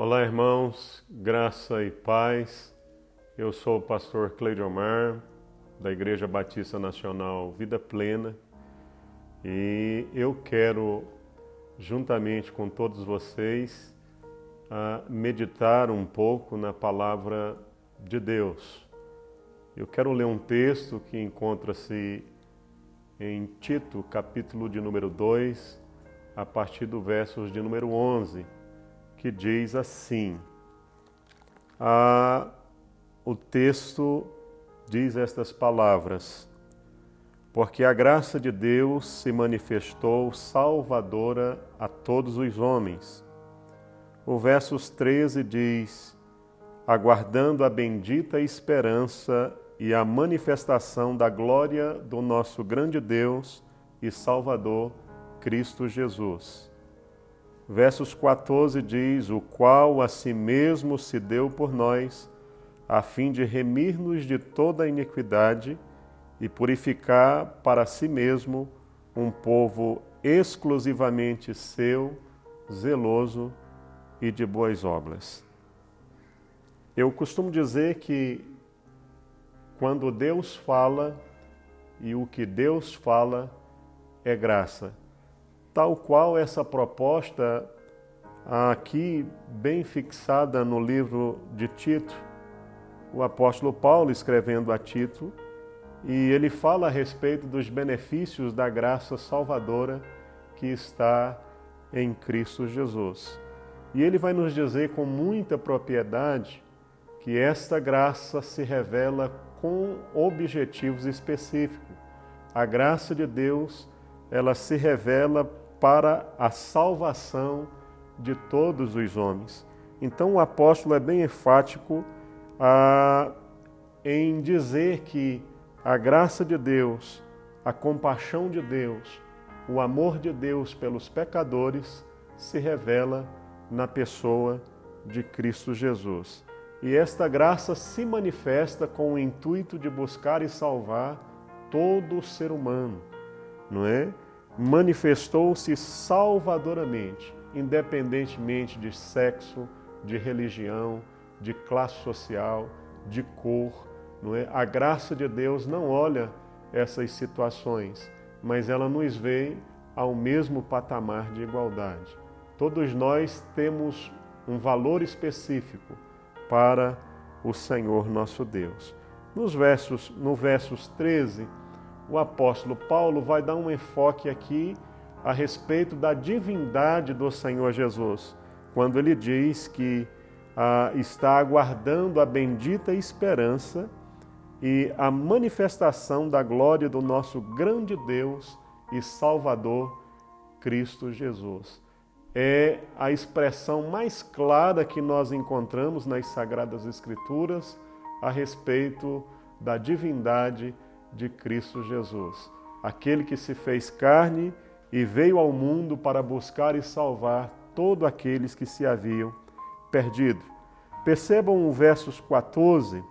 Olá, irmãos, graça e paz. Eu sou o pastor Cleidomar, da Igreja Batista Nacional Vida Plena, e eu quero, juntamente com todos vocês, meditar um pouco na palavra de Deus. Eu quero ler um texto que encontra-se em Tito, capítulo de número 2, a partir do versos de número 11, que diz assim: o texto diz estas palavras: porque a graça de Deus se manifestou salvadora a todos os homens. O versos 13 diz: aguardando a bendita esperança e a manifestação da glória do nosso grande Deus e Salvador, Cristo Jesus. Versos 14 diz: o qual a si mesmo se deu por nós, a fim de remir-nos de toda a iniquidade e purificar para si mesmo um povo exclusivamente seu, zeloso e de boas obras. Eu costumo dizer que quando Deus fala e o que Deus fala é graça. Tal qual essa proposta aqui bem fixada no livro de Tito, o apóstolo Paulo escrevendo a Tito, e ele fala a respeito dos benefícios da graça salvadora que está em Cristo Jesus. E ele vai nos dizer com muita propriedade que esta graça se revela com objetivos específicos. A graça de Deus, ela se revela para a salvação de todos os homens. Então o apóstolo é bem enfático em dizer que a graça de Deus, a compaixão de Deus, o amor de Deus pelos pecadores se revela na pessoa de Cristo Jesus. E esta graça se manifesta com o intuito de buscar e salvar todo o ser humano, não é? Manifestou-se salvadoramente, independentemente de sexo, de religião, de classe social, de cor, não é? A graça de Deus não olha essas situações, mas ela nos vê ao mesmo patamar de igualdade. Todos nós temos um valor específico para o Senhor nosso Deus. No versos 13, o apóstolo Paulo vai dar um enfoque aqui a respeito da divindade do Senhor Jesus, quando ele diz que está aguardando a bendita esperança e a manifestação da glória do nosso grande Deus e Salvador, Cristo Jesus. É a expressão mais clara que nós encontramos nas Sagradas Escrituras a respeito da divindade de Cristo Jesus. Aquele que se fez carne e veio ao mundo para buscar e salvar todos aqueles que se haviam perdido. Percebam o versos 14,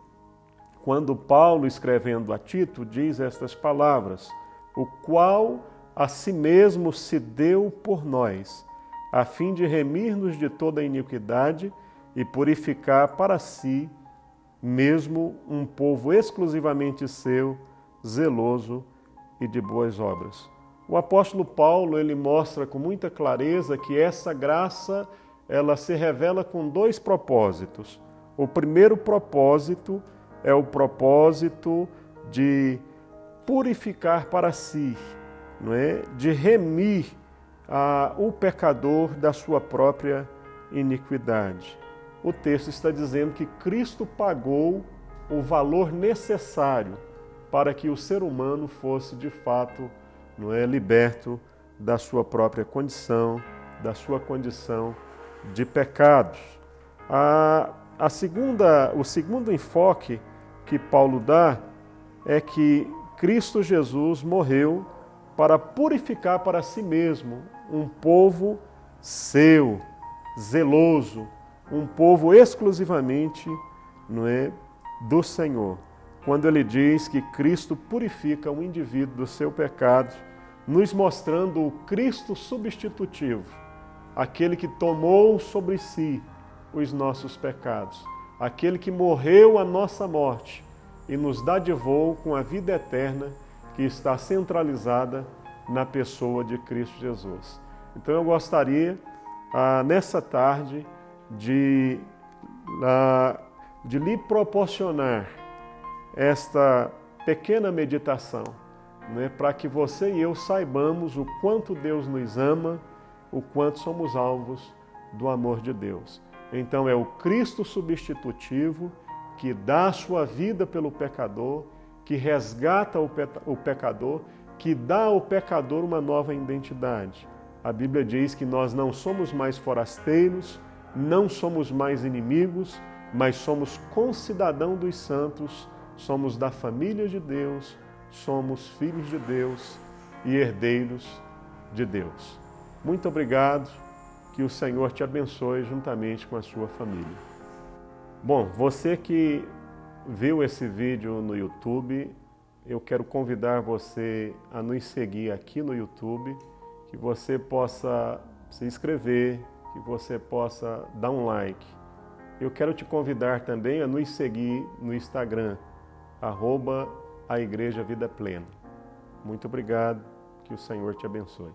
quando Paulo, escrevendo a Tito, diz estas palavras: o qual a si mesmo se deu por nós, a fim de remir-nos de toda a iniquidade e purificar para si mesmo um povo exclusivamente seu, zeloso e de boas obras. O apóstolo Paulo, ele mostra com muita clareza que essa graça, ela se revela com dois propósitos. O primeiro propósito é o propósito de purificar para si, não é? De remir o pecador da sua própria iniquidade. O texto está dizendo que Cristo pagou o valor necessário para que o ser humano fosse de fato, não é, liberto da sua própria condição, da sua condição de pecados. O segundo enfoque que Paulo dá é que Cristo Jesus morreu para purificar para si mesmo um povo seu, zeloso, um povo exclusivamente, não é, do Senhor. Quando ele diz que Cristo purifica o indivíduo do seu pecado, nos mostrando o Cristo substitutivo, aquele que tomou sobre si os nossos pecados. Aquele que morreu a nossa morte e nos dá de voo com a vida eterna que está centralizada na pessoa de Cristo Jesus. Então eu gostaria, nessa tarde, de lhe proporcionar esta pequena meditação, né, para que você e eu saibamos o quanto Deus nos ama, o quanto somos alvos do amor de Deus. Então é o Cristo substitutivo que dá a sua vida pelo pecador, que resgata o pecador, que dá ao pecador uma nova identidade. A Bíblia diz que nós não somos mais forasteiros, não somos mais inimigos, mas somos concidadão dos santos, somos da família de Deus, somos filhos de Deus e herdeiros de Deus. Muito obrigado, que o Senhor te abençoe juntamente com a sua família. Bom, você que viu esse vídeo no YouTube, eu quero convidar você a nos seguir aqui no YouTube, que você possa se inscrever, que você possa dar um like. Eu quero te convidar também a nos seguir no Instagram, @a Igreja Vida Plena. Muito obrigado, que o Senhor te abençoe.